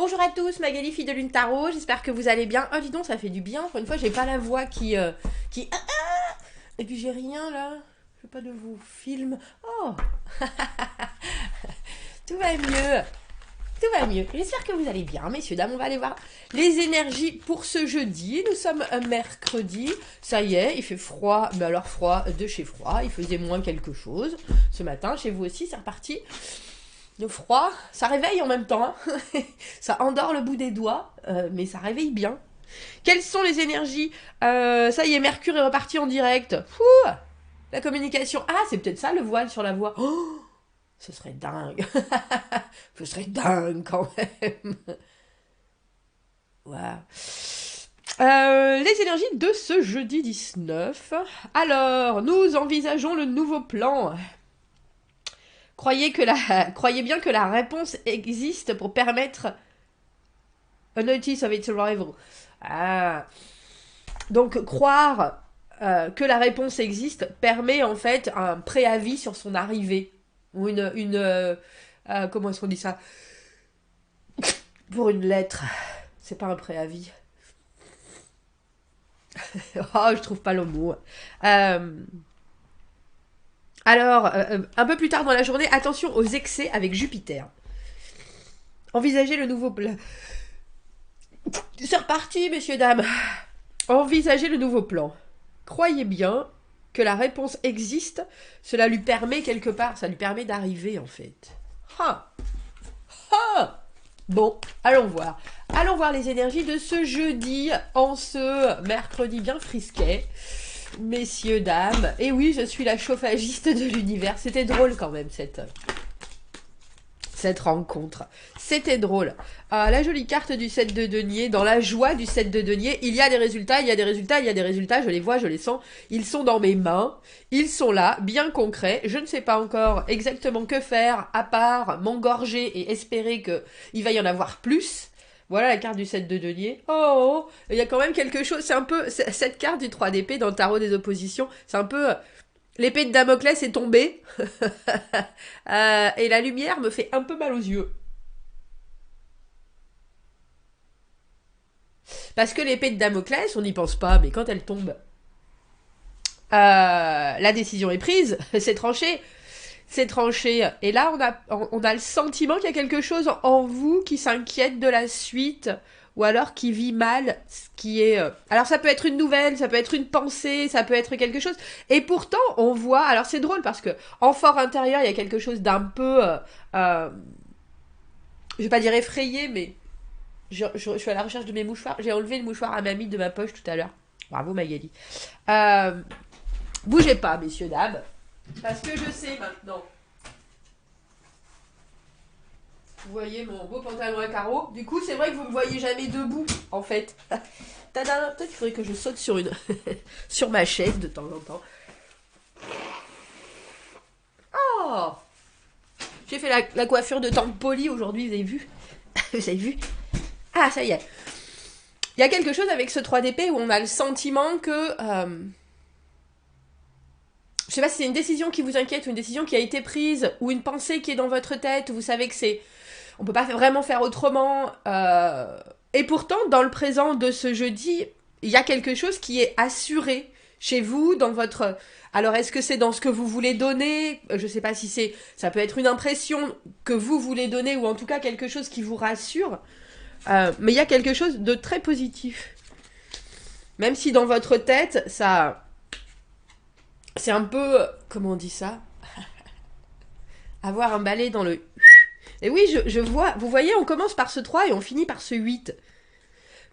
Bonjour à tous, Magali, fille de Lune Tarot, j'espère que vous allez bien. Oh, dis donc, ça fait du bien. Pour une fois, j'ai pas la voix qui... Et puis j'ai rien là. Je veux pas de vous film. Oh, tout va mieux. Tout va mieux. J'espère que vous allez bien, messieurs, dames. On va aller voir les énergies pour ce jeudi. Nous sommes un mercredi. Ça y est, il fait froid. Mais alors froid de chez froid. Il faisait moins quelque chose. Ce matin, chez vous aussi, c'est reparti. Le froid, ça réveille en même temps. Hein. Ça endort le bout des doigts, mais ça réveille bien. Quelles sont les énergies Ça y est, Mercure est reparti en direct. Fouh, la communication. Ah, c'est peut-être ça le voile sur la voix. Oh, ce serait dingue. Ce serait dingue quand même. Wow. Les énergies de ce jeudi 19. Alors, nous envisageons le nouveau plan. Croyez bien que la réponse existe pour permettre a notice of its arrival. Ah. Donc, croire que la réponse existe permet en fait un préavis sur son arrivée. Ou comment est-ce qu'on dit ça? Pour une lettre. C'est pas un préavis. Oh, je trouve pas le mot. Alors, un peu plus tard dans la journée, attention aux excès avec Jupiter. Envisagez le nouveau plan. C'est reparti, messieurs, dames. Envisagez le nouveau plan. Croyez bien que la réponse existe, cela lui permet quelque part, ça lui permet d'arriver en fait. Ah. Ah. Bon, allons voir. Allons voir les énergies de ce jeudi, en ce mercredi bien frisquet. Messieurs, dames. Et oui, je suis la chauffagiste de l'univers. C'était drôle quand même cette rencontre. C'était drôle. La jolie carte du 7 de denier, dans la joie du 7 de denier, il y a des résultats, il y a des résultats, il y a des résultats, je les vois, je les sens, ils sont dans mes mains, ils sont là, bien concrets, je ne sais pas encore exactement que faire, à part m'engorger et espérer qu'il va y en avoir plus. Voilà la carte du 7 de denier. Oh, il y a quand même quelque chose, c'est un peu, cette carte du 3 d'épée dans le tarot des oppositions, c'est un peu... L'épée de Damoclès est tombée et la lumière me fait un peu mal aux yeux. Parce que l'épée de Damoclès, on n'y pense pas, mais quand elle tombe, la décision est prise, c'est tranché. C'est tranché. Et là, on a le sentiment qu'il y a quelque chose en vous qui s'inquiète de la suite, ou alors qui vit mal ce qui est... Alors ça peut être une nouvelle, ça peut être une pensée, ça peut être quelque chose. Et pourtant, on voit... Alors c'est drôle parce que en fort intérieur, il y a quelque chose d'un peu... je vais pas dire effrayé, mais je suis à la recherche de mes mouchoirs. J'ai enlevé le mouchoir à mamie de ma poche tout à l'heure. Bravo Magali. Euh, Bougez pas, messieurs, dames. Parce que je sais maintenant. Vous voyez mon beau pantalon à carreaux. Du coup, c'est vrai que vous me voyez jamais debout, en fait. Tada. Peut-être qu'il faudrait que je saute sur sur ma chaise de temps en temps. Oh, j'ai fait la coiffure de tante Polly aujourd'hui, vous avez vu? Vous avez vu? Ah, ça y est. Il y a quelque chose avec ce 3 d'épée où on a le sentiment que... je sais pas si c'est une décision qui vous inquiète ou une décision qui a été prise ou une pensée qui est dans votre tête. Vous savez que c'est... On peut pas vraiment faire autrement. Et pourtant, dans le présent de ce jeudi, il y a quelque chose qui est assuré chez vous, dans votre... Alors, est-ce que c'est dans ce que vous voulez donner? Je sais pas si c'est... Ça peut être une impression que vous voulez donner, ou en tout cas quelque chose qui vous rassure. Mais il y a quelque chose de très positif. Même si dans votre tête, ça... C'est un peu... Comment on dit ça? Avoir un balai dans le... Et oui, je vois... Vous voyez, on commence par ce 3 et on finit par ce 8.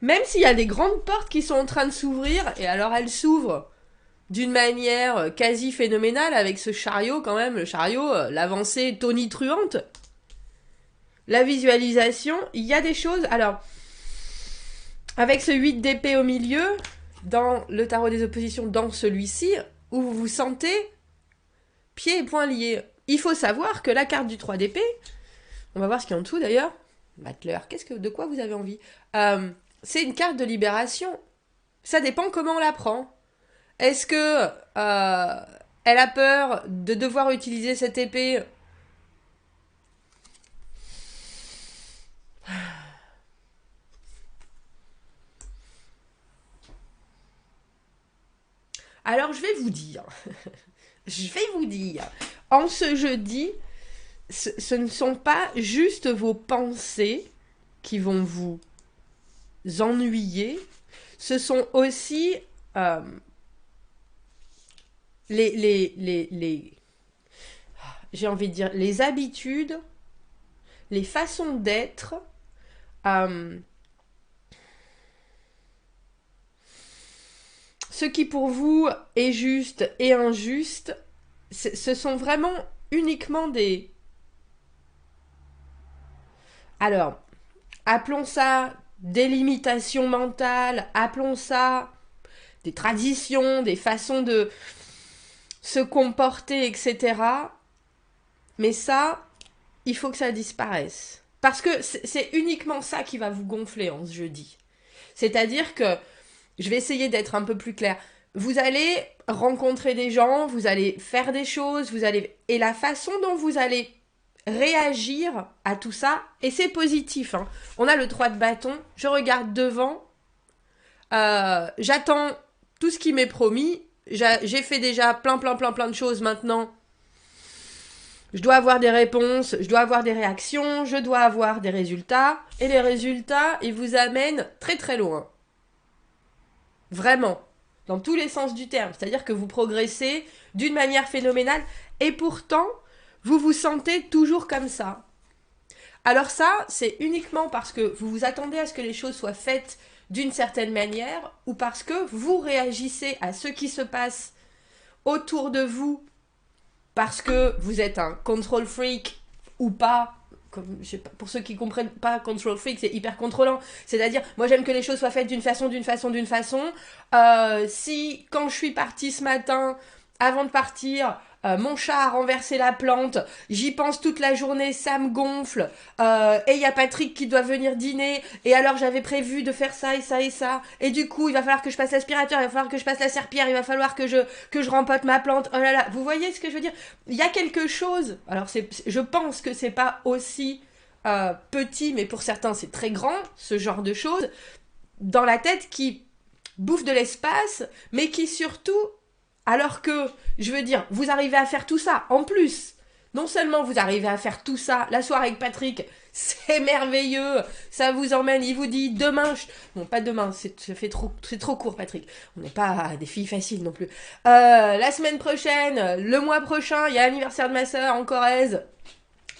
Même s'il y a des grandes portes qui sont en train de s'ouvrir, et alors elles s'ouvrent d'une manière quasi phénoménale avec ce chariot quand même, le chariot, l'avancée tonitruante, la visualisation, il y a des choses... Alors, avec ce 8 d'épée au milieu, dans le tarot des oppositions, dans celui-ci, où vous vous sentez pieds et poings liés. Il faut savoir que la carte du 3 d'épée, on va voir ce qu'il y a en dessous d'ailleurs, Battler, de quoi vous avez envie? C'est une carte de libération. Ça dépend comment on la prend. Est-ce que elle a peur de devoir utiliser cette épée Alors je vais vous dire, en ce jeudi, ce ne sont pas juste vos pensées qui vont vous ennuyer, ce sont aussi les j'ai envie de dire, les habitudes, les façons d'être, ce qui pour vous est juste et injuste, ce sont vraiment uniquement des... Alors, appelons ça des limitations mentales, appelons ça des traditions, des façons de se comporter, etc. Mais ça, il faut que ça disparaisse. Parce que c'est uniquement ça qui va vous gonfler en ce jeudi. C'est-à-dire que, je vais essayer d'être un peu plus claire, vous allez rencontrer des gens, vous allez faire des choses, et la façon dont vous allez réagir à tout ça, et c'est positif, hein. On a le 3 de bâton, je regarde devant, j'attends tout ce qui m'est promis, j'ai fait déjà plein de choses maintenant. Je dois avoir des réponses, je dois avoir des réactions, je dois avoir des résultats. Et les résultats, ils vous amènent très loin. Vraiment. Dans tous les sens du terme. C'est-à-dire que vous progressez d'une manière phénoménale. Et pourtant, vous vous sentez toujours comme ça. Alors ça, c'est uniquement parce que vous vous attendez à ce que les choses soient faites d'une certaine manière ou parce que vous réagissez à ce qui se passe autour de vous parce que vous êtes un control freak ou pas, comme, je sais pas, pour ceux qui comprennent pas, control freak, c'est hyper contrôlant. C'est-à-dire, moi j'aime que les choses soient faites d'une façon. Si, quand je suis partie ce matin, avant de partir, mon chat a renversé la plante, j'y pense toute la journée, ça me gonfle, et il y a Patrick qui doit venir dîner, et alors j'avais prévu de faire ça et ça et ça, et du coup il va falloir que je passe l'aspirateur, il va falloir que je passe la serpillière, il va falloir que je rempote ma plante, oh là là, vous voyez ce que je veux dire? Il y a quelque chose, alors je pense que c'est pas aussi petit, mais pour certains c'est très grand, ce genre de choses, dans la tête qui bouffe de l'espace, mais qui surtout... Alors que, je veux dire, vous arrivez à faire tout ça. En plus, non seulement vous arrivez à faire tout ça, la soirée avec Patrick, c'est merveilleux, ça vous emmène, il vous dit demain, non pas demain, c'est trop court Patrick, on n'est pas des filles faciles non plus. La semaine prochaine, le mois prochain, il y a l'anniversaire de ma soeur en Corrèze,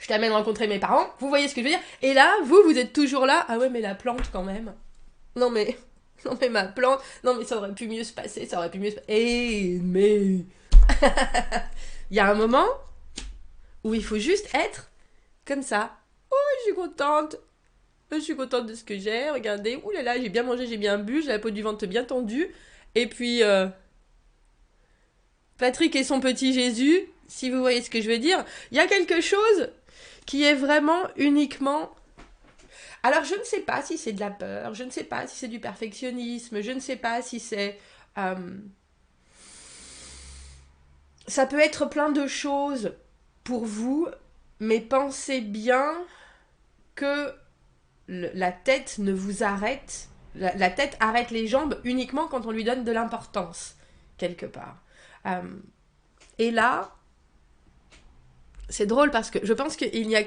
je t'amène rencontrer mes parents, vous voyez ce que je veux dire? Et là, vous êtes toujours là, ah ouais mais la plante quand même. Non mais ma plante, non mais ça aurait pu mieux se passer, mais... Il y a un moment où il faut juste être comme ça. Oh, je suis contente de ce que j'ai, regardez, oulala, j'ai bien mangé, j'ai bien bu, j'ai la peau du ventre bien tendue. Et puis, Patrick et son petit Jésus, si vous voyez ce que je veux dire, il y a quelque chose qui est vraiment uniquement... Alors, je ne sais pas si c'est de la peur, je ne sais pas si c'est du perfectionnisme, je ne sais pas si c'est... Ça peut être plein de choses pour vous, mais pensez bien que la tête ne vous arrête... La tête arrête les jambes uniquement quand on lui donne de l'importance, quelque part. Et là... C'est drôle parce que je pense qu'il n'y a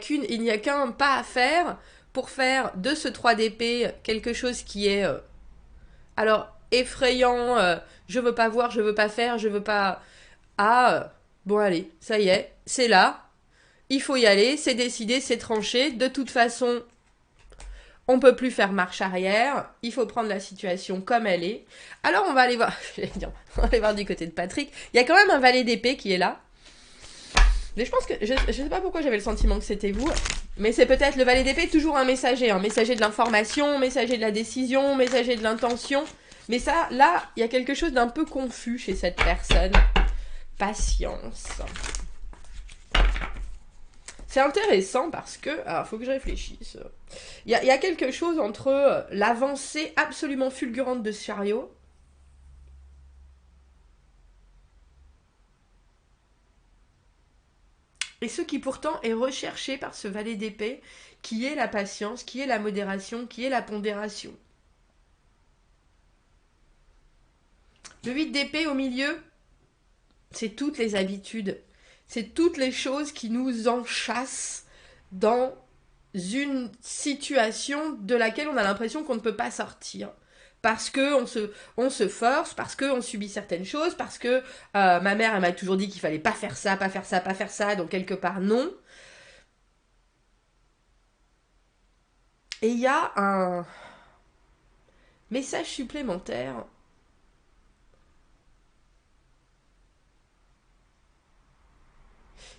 qu'un pas à faire pour faire de ce 3 d'épée quelque chose qui est alors effrayant, je veux pas voir, je veux pas faire, je veux pas... Ah, bon allez, ça y est, c'est là, il faut y aller, c'est décidé, c'est tranché, de toute façon, on peut plus faire marche arrière, il faut prendre la situation comme elle est. Alors on va aller voir, on va aller voir du côté de Patrick, il y a quand même un valet d'épée qui est là. Mais je pense que, je sais pas pourquoi j'avais le sentiment que c'était vous, mais c'est peut-être le valet d'épée, toujours un messager de l'information, messager de la décision, messager de l'intention. Mais ça, là, il y a quelque chose d'un peu confus chez cette personne. Patience. C'est intéressant parce que, alors faut que je réfléchisse. Il y a quelque chose entre l'avancée absolument fulgurante de ce chariot et ce qui pourtant est recherché par ce valet d'épée, qui est la patience, qui est la modération, qui est la pondération. Le 8 d'épée au milieu, c'est toutes les habitudes. C'est toutes les choses qui nous enchâssent dans une situation de laquelle on a l'impression qu'on ne peut pas sortir. Parce qu'on se force, parce qu'on subit certaines choses, parce que ma mère, elle m'a toujours dit qu'il fallait pas faire ça, pas faire ça, pas faire ça, donc quelque part, non. Et il y a un message supplémentaire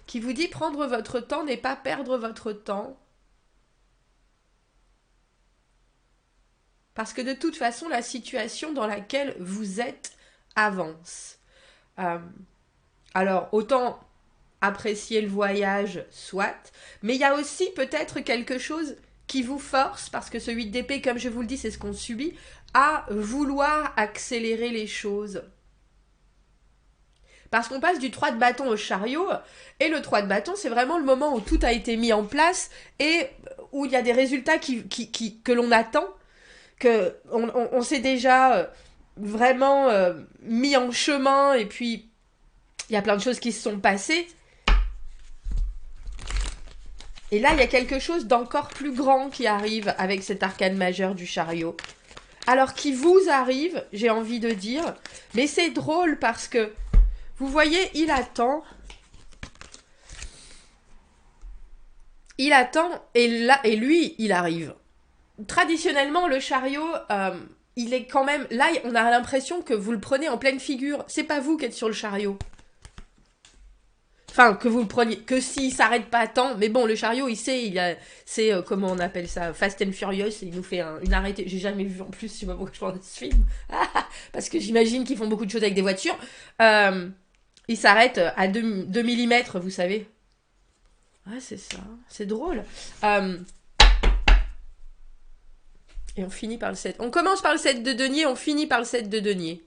qui vous dit prendre votre temps n'est pas perdre votre temps. Parce que de toute façon, la situation dans laquelle vous êtes avance. Alors, autant apprécier le voyage, soit, mais il y a aussi peut-être quelque chose qui vous force, parce que ce 8 d'épée, comme je vous le dis, c'est ce qu'on subit, à vouloir accélérer les choses. Parce qu'on passe du 3 de bâton au chariot, et le 3 de bâton, c'est vraiment le moment où tout a été mis en place, et où il y a des résultats que l'on attend, qu'on s'est déjà vraiment mis en chemin, et puis il y a plein de choses qui se sont passées. Et là, il y a quelque chose d'encore plus grand qui arrive avec cet arcane majeur du chariot. Alors, qui vous arrive, j'ai envie de dire, mais c'est drôle parce que, vous voyez, il attend, et lui, il arrive. Traditionnellement, le chariot, il est quand même... Là, on a l'impression que vous le prenez en pleine figure. C'est pas vous qui êtes sur le chariot. Enfin, que vous le preniez, que s'il s'arrête pas à temps. Mais bon, le chariot, il sait, c'est, comment on appelle ça, Fast and Furious, il nous fait une arrêtée. J'ai jamais vu en plus, je sais pas pourquoi je parle de ce film. Parce que j'imagine qu'ils font beaucoup de choses avec des voitures. Il s'arrête à 2 mm, vous savez. Ouais, c'est ça. C'est drôle. Et on finit par le 7. On commence par le 7 de denier, on finit par le 7 de denier.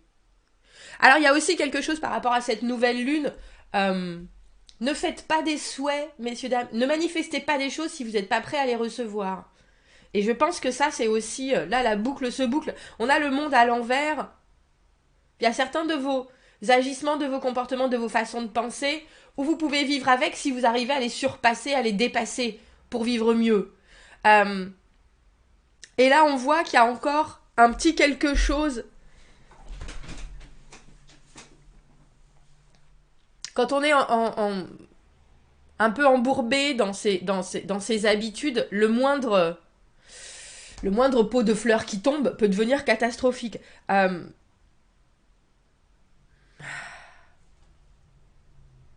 Alors, il y a aussi quelque chose par rapport à cette nouvelle lune. Ne faites pas des souhaits, messieurs, dames. Ne manifestez pas des choses si vous n'êtes pas prêts à les recevoir. Et je pense que ça, c'est aussi... Là, la boucle se boucle. On a le monde à l'envers. Il y a certains de vos agissements, de vos comportements, de vos façons de penser, où vous pouvez vivre avec si vous arrivez à les surpasser, à les dépasser pour vivre mieux. Et là, on voit qu'il y a encore un petit quelque chose. Quand on est un peu embourbé dans ses habitudes, le moindre pot de fleurs qui tombe peut devenir catastrophique. Mais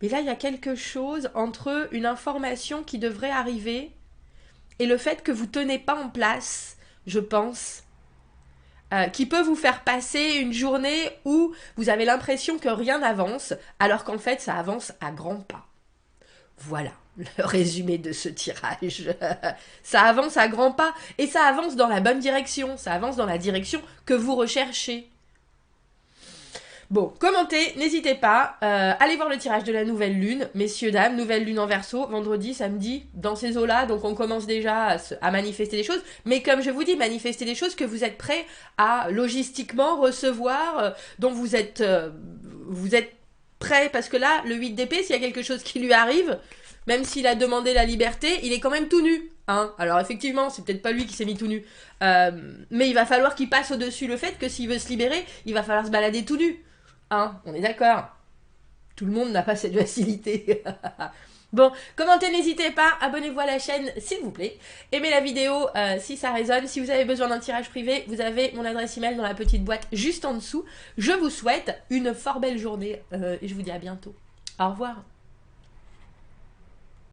là, il y a quelque chose entre une information qui devrait arriver et le fait que vous ne tenez pas en place, je pense, qui peut vous faire passer une journée où vous avez l'impression que rien n'avance, alors qu'en fait, ça avance à grands pas. Voilà le résumé de ce tirage. Ça avance à grands pas, et ça avance dans la bonne direction, ça avance dans la direction que vous recherchez. Bon, commentez, n'hésitez pas, allez voir le tirage de la nouvelle lune, messieurs, dames, nouvelle lune en Verseau, vendredi, samedi, dans ces eaux-là, donc on commence déjà à manifester des choses, mais comme je vous dis, manifester des choses que vous êtes prêts à logistiquement recevoir, dont vous êtes prêts, parce que là, le 8 d'épée, s'il y a quelque chose qui lui arrive, même s'il a demandé la liberté, il est quand même tout nu, hein. Alors effectivement, c'est peut-être pas lui qui s'est mis tout nu, mais il va falloir qu'il passe au-dessus le fait que s'il veut se libérer, il va falloir se balader tout nu. Hein, on est d'accord. Tout le monde n'a pas cette facilité. Bon, commentez, n'hésitez pas. Abonnez-vous à la chaîne, s'il vous plaît. Aimez la vidéo si ça résonne. Si vous avez besoin d'un tirage privé, vous avez mon adresse email dans la petite boîte juste en dessous. Je vous souhaite une fort belle journée et je vous dis à bientôt. Au revoir.